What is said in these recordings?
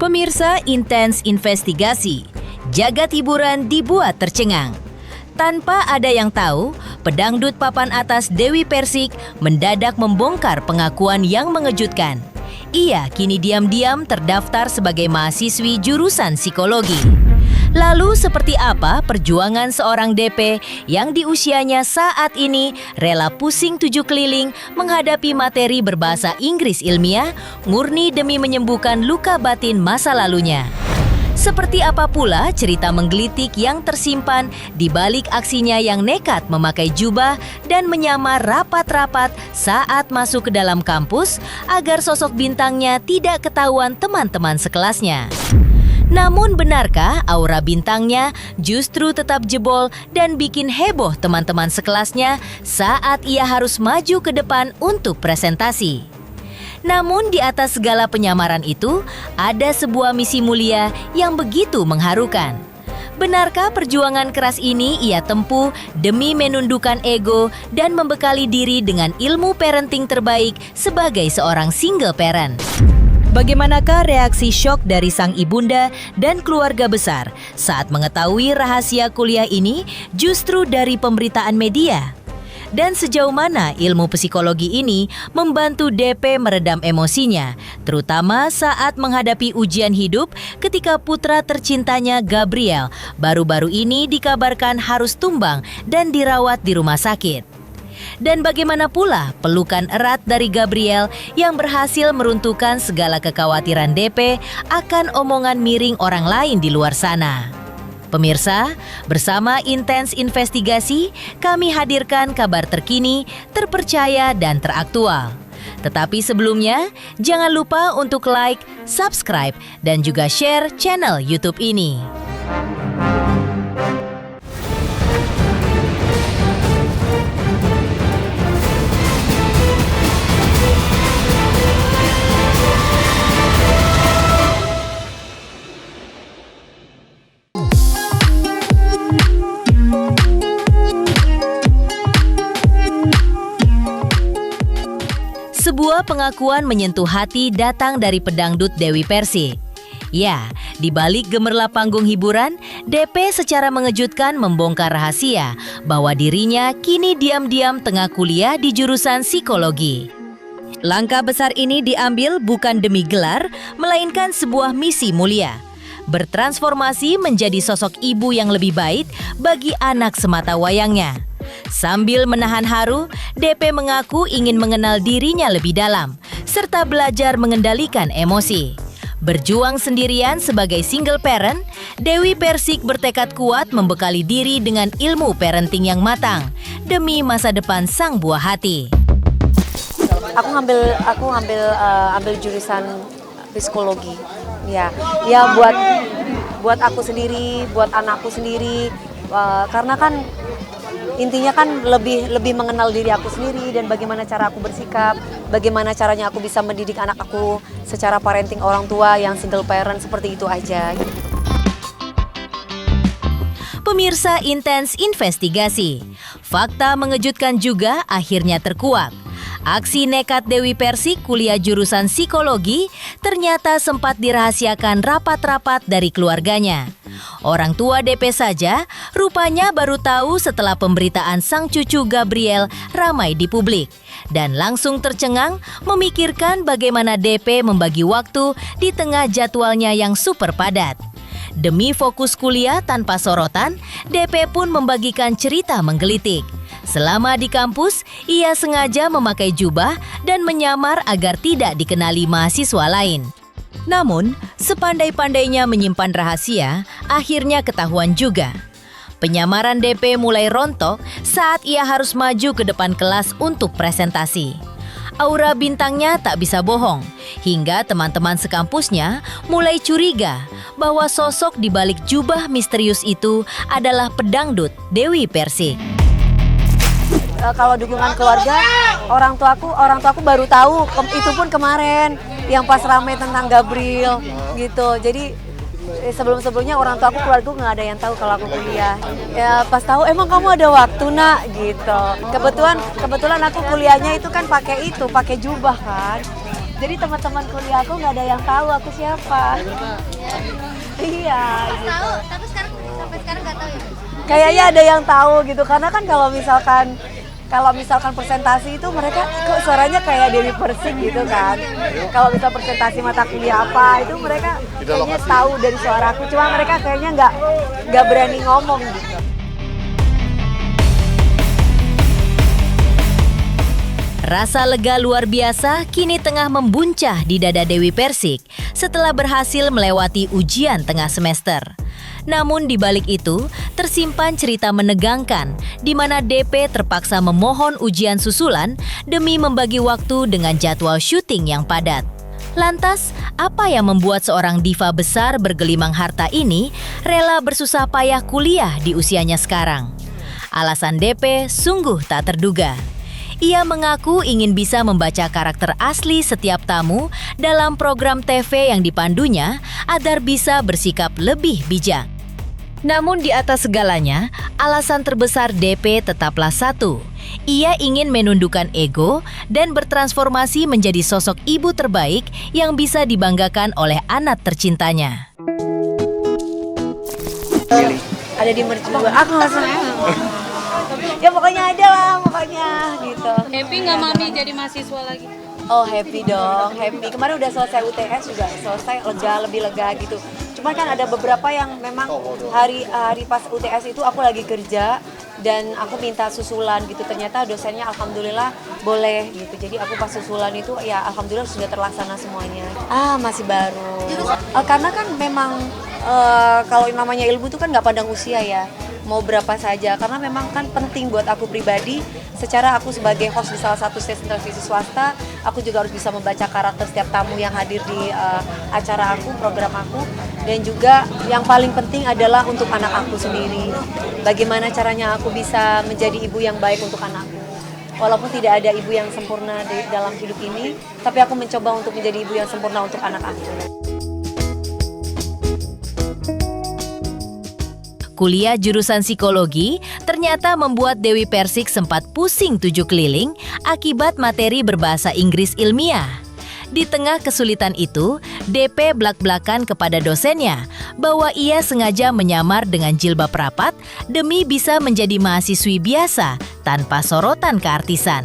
Pemirsa, intens investigasi, jagat hiburan dibuat tercengang. Tanpa ada yang tahu, pedangdut papan atas Dewi Persik mendadak membongkar pengakuan yang mengejutkan. Ia kini diam-diam terdaftar sebagai mahasiswi jurusan psikologi. Lalu seperti apa perjuangan seorang DP yang di usianya saat ini rela pusing 7 keliling menghadapi materi berbahasa Inggris ilmiah murni demi menyembuhkan luka batin masa lalunya? Seperti apa pula cerita menggelitik yang tersimpan di balik aksinya yang nekat memakai jubah dan menyamar rapat-rapat saat masuk ke dalam kampus agar sosok bintangnya tidak ketahuan teman-teman sekelasnya? Namun benarkah aura bintangnya justru tetap jebol dan bikin heboh teman-teman sekelasnya saat ia harus maju ke depan untuk presentasi? Namun di atas segala penyamaran itu, ada sebuah misi mulia yang begitu mengharukan. Benarkah perjuangan keras ini ia tempuh demi menundukkan ego dan membekali diri dengan ilmu parenting terbaik sebagai seorang single parent? Bagaimanakah reaksi syok dari sang ibunda dan keluarga besar saat mengetahui rahasia kuliah ini justru dari pemberitaan media? Dan sejauh mana ilmu psikologi ini membantu DP meredam emosinya, terutama saat menghadapi ujian hidup ketika putra tercintanya Gabriel baru-baru ini dikabarkan harus tumbang dan dirawat di rumah sakit? Dan bagaimana pula pelukan erat dari Gabriel yang berhasil meruntuhkan segala kekhawatiran DP akan omongan miring orang lain di luar sana? Pemirsa, bersama intens investigasi, kami hadirkan kabar terkini, terpercaya, dan teraktual. Tetapi sebelumnya, jangan lupa untuk like, subscribe, dan juga share channel YouTube ini. Sebuah pengakuan menyentuh hati datang dari pedangdut Dewi Persik. Ya, di balik gemerlap panggung hiburan, DP secara mengejutkan membongkar rahasia bahwa dirinya kini diam-diam tengah kuliah di jurusan psikologi. Langkah besar ini diambil bukan demi gelar, melainkan sebuah misi mulia. Bertransformasi menjadi sosok ibu yang lebih baik bagi anak semata wayangnya. Sambil menahan haru, DP mengaku ingin mengenal dirinya lebih dalam, serta belajar mengendalikan emosi. Berjuang sendirian sebagai single parent, Dewi Persik bertekad kuat membekali diri dengan ilmu parenting yang matang, demi masa depan sang buah hati. Aku ngambil jurusan psikologi. Ya buat aku sendiri, buat anakku sendiri, karena kan intinya kan lebih mengenal diri aku sendiri dan bagaimana cara aku bersikap, bagaimana caranya aku bisa mendidik anak aku secara parenting orang tua yang single parent, seperti itu aja. Pemirsa intens investigasi, fakta mengejutkan juga akhirnya terkuak. Aksi nekat Dewi Persik kuliah jurusan psikologi ternyata sempat dirahasiakan rapat-rapat dari keluarganya. Orang tua DP saja rupanya baru tahu setelah pemberitaan sang cucu Gabriel ramai di publik dan langsung tercengang memikirkan bagaimana DP membagi waktu di tengah jadwalnya yang super padat. Demi fokus kuliah tanpa sorotan, DP pun membagikan cerita menggelitik. Selama di kampus, ia sengaja memakai jubah dan menyamar agar tidak dikenali mahasiswa lain. Namun, sepandai-pandainya menyimpan rahasia, akhirnya ketahuan juga. Penyamaran DP mulai rontok saat ia harus maju ke depan kelas untuk presentasi. Aura bintangnya tak bisa bohong, hingga teman-teman sekampusnya mulai curiga bahwa sosok di balik jubah misterius itu adalah pedangdut Dewi Persik. Kalau dukungan keluarga, orang tuaku baru tahu itu pun kemarin yang pas rame tentang Gabriel gitu. Jadi sebelumnya orang tuaku, keluarga nggak ada yang tahu kalau aku kuliah. Ya pas tahu, emang kamu ada waktu nak gitu. Kebetulan aku kuliahnya itu kan pakai jubah kan. Jadi teman-teman kuliah aku nggak ada yang tahu aku siapa. Iya. Gitu. Tahu, tapi sampai sekarang nggak tahu ya. Kayaknya ada yang tahu gitu karena kan kalau misalkan presentasi itu mereka kok suaranya kayak Dewi Persik gitu kan. Kalau misal presentasi mata kuliah apa itu mereka kayaknya tahu dari suaraku. Cuma mereka kayaknya nggak berani ngomong gitu. Rasa lega luar biasa kini tengah membuncah di dada Dewi Persik setelah berhasil melewati ujian tengah semester. Namun di balik itu, tersimpan cerita menegangkan di mana DP terpaksa memohon ujian susulan demi membagi waktu dengan jadwal syuting yang padat. Lantas, apa yang membuat seorang diva besar bergelimang harta ini rela bersusah payah kuliah di usianya sekarang? Alasan DP sungguh tak terduga. Ia mengaku ingin bisa membaca karakter asli setiap tamu dalam program TV yang dipandunya agar bisa bersikap lebih bijak. Namun di atas segalanya, alasan terbesar DP tetaplah satu. Ia ingin menundukkan ego dan bertransformasi menjadi sosok ibu terbaik yang bisa dibanggakan oleh anak tercintanya. Ada di mercusuar. Aku nggak senang. Ya pokoknya ada lah, pokoknya gitu. Happy nggak mami jadi mahasiswa lagi? Oh happy dong, happy. Kemarin udah selesai UTS juga, selesai lebih lega gitu. Cuman kan ada beberapa yang memang hari pas UTS itu aku lagi kerja dan aku minta susulan gitu. Ternyata dosennya alhamdulillah boleh gitu. Jadi aku pas susulan itu ya alhamdulillah sudah terlaksana semuanya. Masih baru. Karena kan memang kalau namanya ilmu itu kan nggak pandang usia ya. Mau berapa saja, karena memang kan penting buat aku pribadi. Secara aku sebagai host di salah satu stasiun televisi swasta, aku juga harus bisa membaca karakter setiap tamu yang hadir di acara aku, program aku. Dan juga yang paling penting adalah untuk anak aku sendiri. Bagaimana caranya aku bisa menjadi ibu yang baik untuk anakku. Walaupun tidak ada ibu yang sempurna di dalam hidup ini, tapi aku mencoba untuk menjadi ibu yang sempurna untuk anak aku. Kuliah jurusan psikologi ternyata membuat Dewi Persik sempat pusing 7 keliling akibat materi berbahasa Inggris ilmiah. Di tengah kesulitan itu, DP blak-blakan kepada dosennya bahwa ia sengaja menyamar dengan jilbab rapat demi bisa menjadi mahasiswi biasa tanpa sorotan keartisan.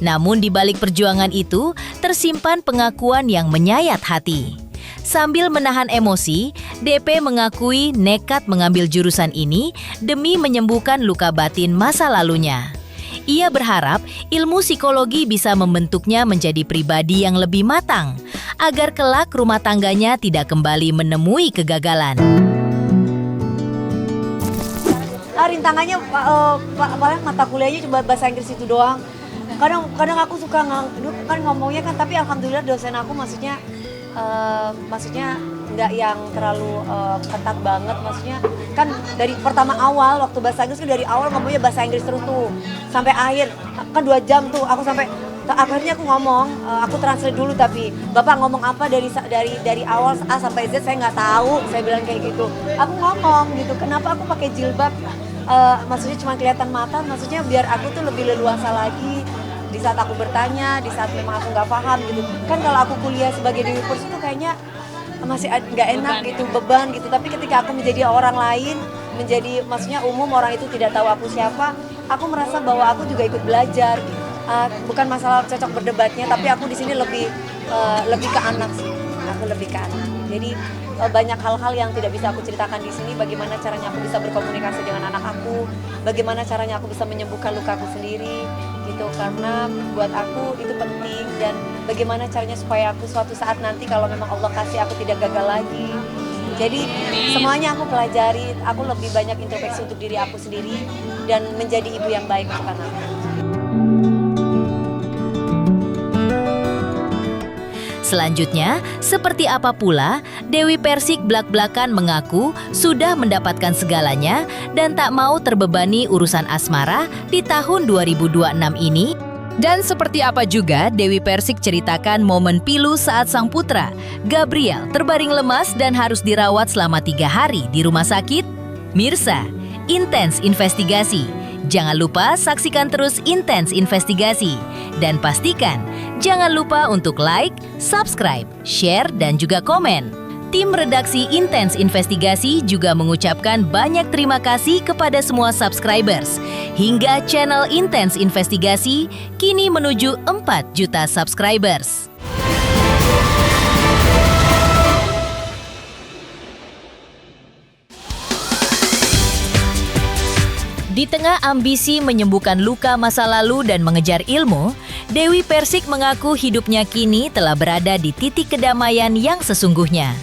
Namun di balik perjuangan itu, tersimpan pengakuan yang menyayat hati. Sambil menahan emosi, DP mengakui nekat mengambil jurusan ini demi menyembuhkan luka batin masa lalunya. Ia berharap ilmu psikologi bisa membentuknya menjadi pribadi yang lebih matang, agar kelak rumah tangganya tidak kembali menemui kegagalan. Rintangannya paling mata kuliahnya cuma bahasa Inggris itu doang. Kadang aku suka ngomongnya kan, tapi alhamdulillah dosen aku maksudnya nggak yang terlalu ketat banget, maksudnya kan dari pertama awal waktu bahasa Inggris kan dari awal ngomongnya bahasa Inggris terus tuh sampai akhir kan 2 jam tuh aku sampai akhirnya aku ngomong, aku translate dulu tapi Bapak ngomong apa dari awal A sampai Z saya nggak tahu, saya bilang kayak gitu. Aku ngomong gitu, kenapa aku pakai jilbab, maksudnya cuma kelihatan mata, maksudnya biar aku tuh lebih leluasa lagi di saat aku bertanya, di saat memang aku nggak paham gitu. Kan kalau aku kuliah sebagai Dewi Persik itu kayaknya masih nggak enak gitu, beban gitu. Tapi ketika aku menjadi orang lain, maksudnya umum, orang itu tidak tahu aku siapa, aku merasa bahwa aku juga ikut belajar. Bukan masalah cocok berdebatnya, tapi aku di sini lebih ke anak sih. Aku lebih ke anak. Jadi banyak hal-hal yang tidak bisa aku ceritakan di sini. Bagaimana caranya aku bisa berkomunikasi dengan anak aku, bagaimana caranya aku bisa menyembuhkan luka aku sendiri. Gitu, karena buat aku itu penting, dan bagaimana caranya supaya aku suatu saat nanti kalau memang Allah kasih aku tidak gagal lagi. Jadi semuanya aku pelajari, aku lebih banyak introspeksi untuk diri aku sendiri dan menjadi ibu yang baik untuk anakku. Selanjutnya, seperti apa pula, Dewi Persik blak-blakan mengaku sudah mendapatkan segalanya dan tak mau terbebani urusan asmara di tahun 2026 ini. Dan seperti apa juga Dewi Persik ceritakan momen pilu saat sang putra, Gabriel, terbaring lemas dan harus dirawat selama 3 hari di rumah sakit? Mirsa, Intens Investigasi Jangan lupa saksikan terus Intens Investigasi. Dan pastikan jangan lupa untuk like, subscribe, share, dan juga komen. Tim redaksi Intens Investigasi juga mengucapkan banyak terima kasih kepada semua subscribers. Hingga channel Intens Investigasi kini menuju 4 juta subscribers. Di tengah ambisi menyembuhkan luka masa lalu dan mengejar ilmu, Dewi Persik mengaku hidupnya kini telah berada di titik kedamaian yang sesungguhnya.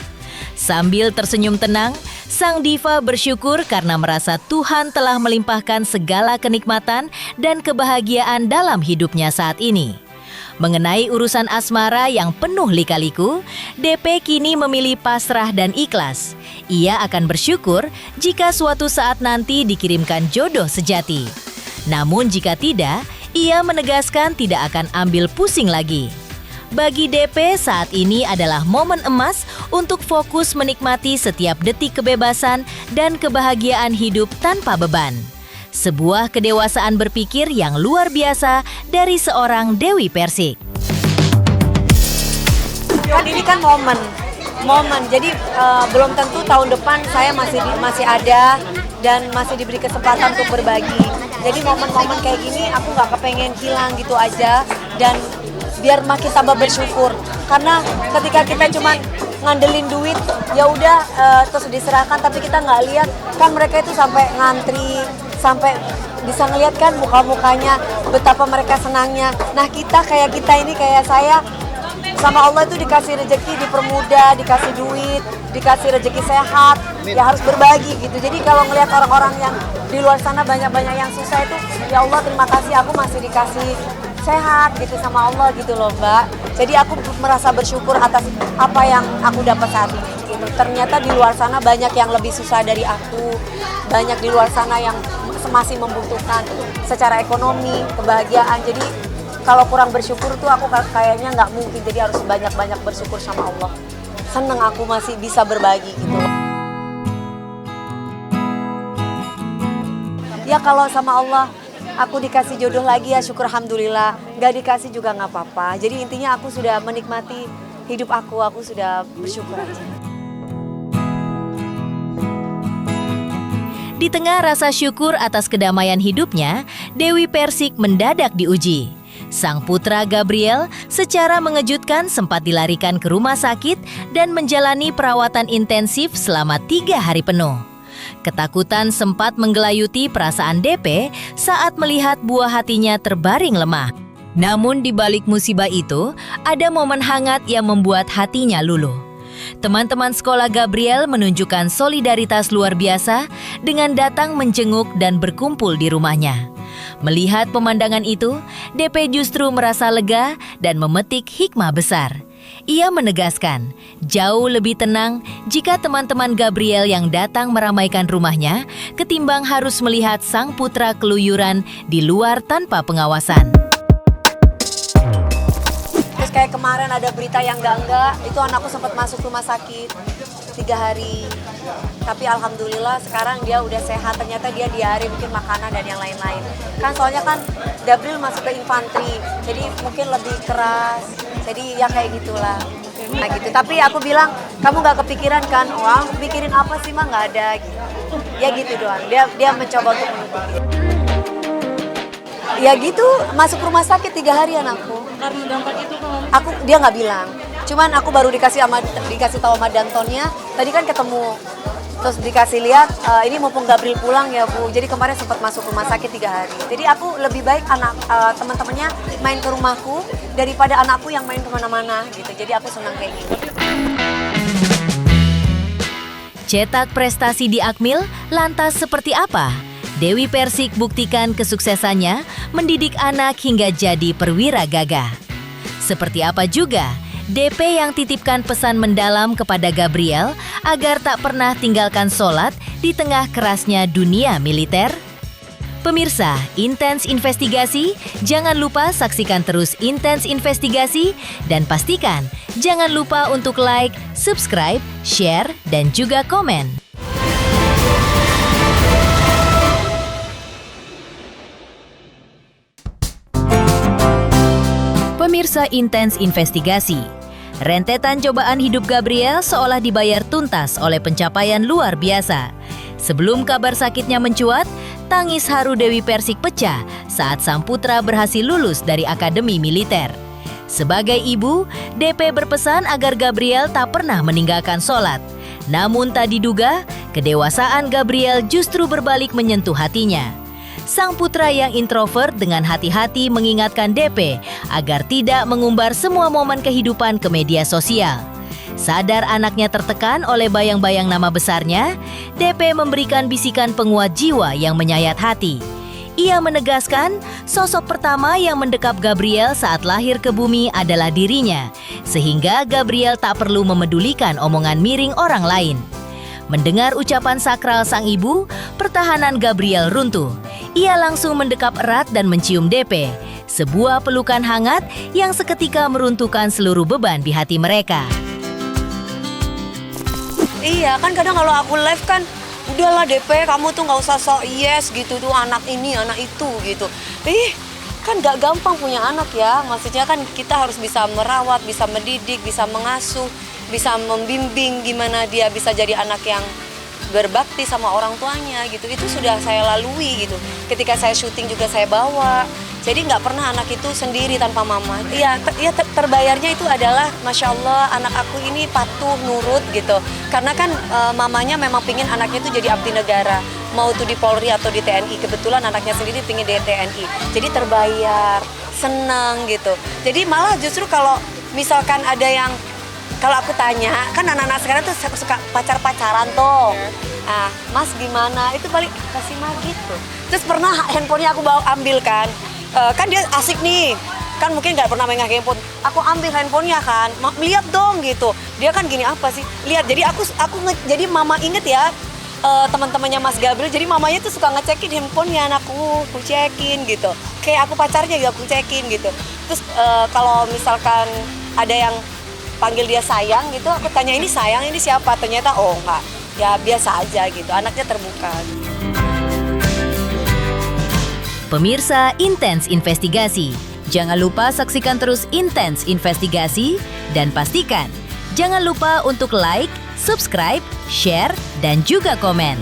Sambil tersenyum tenang, sang diva bersyukur karena merasa Tuhan telah melimpahkan segala kenikmatan dan kebahagiaan dalam hidupnya saat ini. Mengenai urusan asmara yang penuh lika-liku, DP kini memilih pasrah dan ikhlas. Ia akan bersyukur jika suatu saat nanti dikirimkan jodoh sejati. Namun jika tidak, ia menegaskan tidak akan ambil pusing lagi. Bagi DP saat ini adalah momen emas untuk fokus menikmati setiap detik kebebasan dan kebahagiaan hidup tanpa beban. Sebuah kedewasaan berpikir yang luar biasa dari seorang Dewi Persik. Kan ini kan momen. Jadi belum tentu tahun depan saya masih ada dan masih diberi kesempatan untuk berbagi. Jadi momen-momen kayak gini aku nggak kepengen hilang gitu aja dan biar makin tambah bersyukur. Karena ketika kita cuman ngandelin duit, ya udah terus diserahkan, tapi kita nggak lihat kan mereka itu sampai ngantri, sampai bisa ngeliat kan muka-mukanya betapa mereka senangnya. Nah kita ini kayak saya sama Allah itu dikasih rezeki, dipermudah, dikasih duit, dikasih rezeki sehat, ya harus berbagi gitu. Jadi kalau ngelihat orang-orang yang di luar sana banyak-banyak yang susah itu, ya Allah terima kasih aku masih dikasih sehat gitu sama Allah gitu loh Mbak. Jadi aku merasa bersyukur atas apa yang aku dapat saat ini gitu. Ternyata di luar sana banyak yang lebih susah dari aku, banyak di luar sana yang masih membutuhkan secara ekonomi, kebahagiaan. Jadi kalau kurang bersyukur tuh aku kayaknya nggak mungkin, jadi harus banyak-banyak bersyukur sama Allah. Seneng aku masih bisa berbagi gitu. Ya kalau sama Allah aku dikasih jodoh lagi ya syukur alhamdulillah, nggak dikasih juga nggak apa-apa. Jadi intinya aku sudah menikmati hidup aku sudah bersyukur aja. Di tengah rasa syukur atas kedamaian hidupnya, Dewi Persik mendadak diuji. Sang putra Gabriel secara mengejutkan sempat dilarikan ke rumah sakit dan menjalani perawatan intensif selama 3 hari penuh. Ketakutan sempat menggelayuti perasaan DP saat melihat buah hatinya terbaring lemah. Namun di balik musibah itu, ada momen hangat yang membuat hatinya luluh. Teman-teman sekolah Gabriel menunjukkan solidaritas luar biasa dengan datang menjenguk dan berkumpul di rumahnya. Melihat pemandangan itu, DP justru merasa lega dan memetik hikmah besar. Ia menegaskan, jauh lebih tenang jika teman-teman Gabriel yang datang meramaikan rumahnya ketimbang harus melihat sang putra keluyuran di luar tanpa pengawasan. Terus kayak kemarin ada berita yang enggak, itu anakku sempat masuk rumah sakit 3 hari. Tapi alhamdulillah sekarang dia udah sehat, ternyata dia diare mungkin makanan dan yang lain-lain. Kan soalnya kan Gabriel masuk ke infanteri, jadi mungkin lebih keras. Jadi ya kayak gitulah. Nah gitu. Tapi aku bilang, kamu nggak kepikiran kan? Wah, pikirin apa sih mah nggak ada gitu. Ya gitu doang. Dia mencoba untuk menutupi. Ya gitu, masuk rumah sakit 3 hari anakku. Karena dampak itu Dia nggak bilang. Cuman aku baru dikasih tahu sama Dantonnya. Tadi kan ketemu. Terus dikasih lihat, ini mumpung Gabriel pulang ya Bu. Jadi kemarin sempat masuk rumah sakit 3 hari. Jadi aku lebih baik teman-temannya main ke rumahku daripada anakku yang main kemana-mana gitu. Jadi aku senang kayak gitu. Cetak prestasi di Akmil, lantas seperti apa? Dewi Persik buktikan kesuksesannya mendidik anak hingga jadi perwira gagah. Seperti apa juga DP yang titipkan pesan mendalam kepada Gabriel agar tak pernah tinggalkan sholat di tengah kerasnya dunia militer? Pemirsa, Intens Investigasi, jangan lupa saksikan terus Intens Investigasi dan pastikan jangan lupa untuk like, subscribe, share, dan juga komen. Pemirsa Intens Investigasi, rentetan cobaan hidup Gabriel seolah dibayar tuntas oleh pencapaian luar biasa. Sebelum kabar sakitnya mencuat, tangis haru Dewi Persik pecah saat sang putra berhasil lulus dari Akademi Militer. Sebagai ibu, DP berpesan agar Gabriel tak pernah meninggalkan sholat. Namun tak diduga, kedewasaan Gabriel justru berbalik menyentuh hatinya. Sang putra yang introvert dengan hati-hati mengingatkan DP agar tidak mengumbar semua momen kehidupan ke media sosial. Sadar anaknya tertekan oleh bayang-bayang nama besarnya, DP memberikan bisikan penguat jiwa yang menyayat hati. Ia menegaskan sosok pertama yang mendekap Gabriel saat lahir ke bumi adalah dirinya, sehingga Gabriel tak perlu memedulikan omongan miring orang lain. Mendengar ucapan sakral sang ibu, pertahanan Gabriel runtuh. Ia langsung mendekap erat dan mencium DP, sebuah pelukan hangat yang seketika meruntuhkan seluruh beban di hati mereka. Iya, kan kadang kalau aku live kan, udahlah DP, kamu tuh nggak usah sok yes gitu tuh, anak ini, anak itu gitu. Kan nggak gampang punya anak ya, maksudnya kan kita harus bisa merawat, bisa mendidik, bisa mengasuh, bisa membimbing gimana dia bisa jadi anak yang berbakti sama orang tuanya gitu. Itu sudah saya lalui gitu. Ketika saya syuting juga saya bawa. Jadi nggak pernah anak itu sendiri tanpa mama. Iya, terbayarnya itu adalah Masya Allah anak aku ini patuh, nurut gitu. Karena kan mamanya memang pingin anaknya itu jadi abdi negara. Mau itu di Polri atau di TNI. Kebetulan anaknya sendiri pingin di TNI. Jadi terbayar, senang gitu. Jadi malah justru kalau misalkan ada yang, kalau aku tanya, kan anak-anak sekarang tuh suka pacar-pacaran tuh. Ah, Mas gimana? Itu paling kasih mah gitu. Terus pernah handphonenya aku ambil kan. Kan dia asik nih. Kan mungkin nggak pernah megang handphone. Aku ambil handphonenya kan. Lihat dong gitu. Dia kan gini apa sih? Lihat. Jadi jadi mama inget ya teman-temannya Mas Gabriel. Jadi mamanya tuh suka ngecekin handphonenya anakku. Aku cekin gitu. Kayak aku pacarnya juga aku cekin gitu. Terus kalau misalkan ada yang panggil dia sayang gitu, aku tanya ini sayang, ini siapa? Ternyata oh enggak, ya biasa aja gitu, anaknya terbuka. Pemirsa Intens Investigasi, jangan lupa saksikan terus Intens Investigasi dan pastikan jangan lupa untuk like, subscribe, share, dan juga komen.